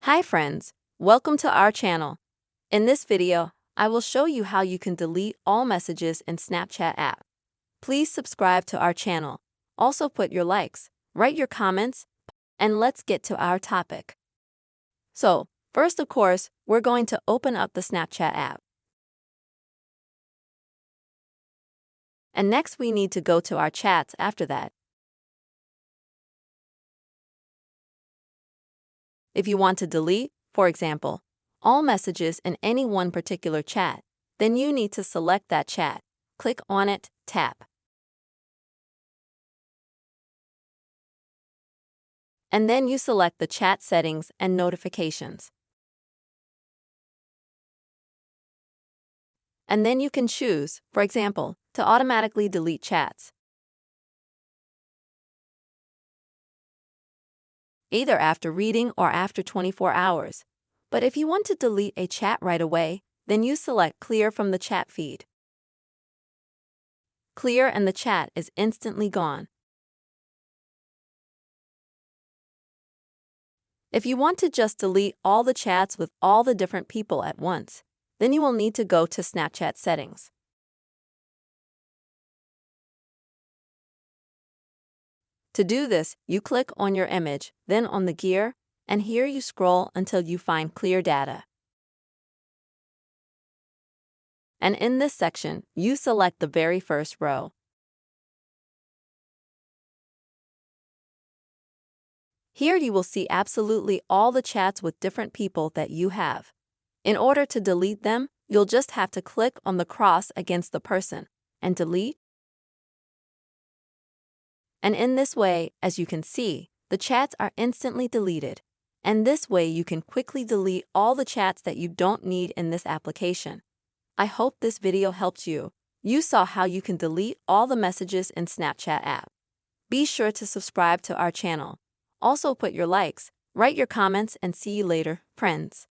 Hi friends, welcome to our channel. In this video, I will show you how you can delete all messages in Snapchat app. Please subscribe to our channel. Also put your likes, write your comments, and let's get to our topic. So, first of course, we're going to open up the Snapchat app. And next we need to go to our chats after that. If you want to delete, for example, all messages in any one particular chat, then you need to select that chat. Click on it, tap. And then you select the chat settings and notifications. And then you can choose, for example, to automatically delete chats, either after reading or after 24 hours. But if you want to delete a chat right away, then you select Clear from the chat feed. Clear and the chat is instantly gone. If you want to just delete all the chats with all the different people at once, then you will need to go to Snapchat settings. To do this, you click on your image, then on the gear, and here you scroll until you find Clear Data. And in this section, you select the very first row. Here you will see absolutely all the chats with different people that you have. In order to delete them, you'll just have to click on the cross against the person and delete. And in this way, as you can see, the chats are instantly deleted. And this way you can quickly delete all the chats that you don't need in this application. I hope this video helped you. You saw how you can delete all the messages in Snapchat app. Be sure to subscribe to our channel. Also put your likes, write your comments, and see you later, friends.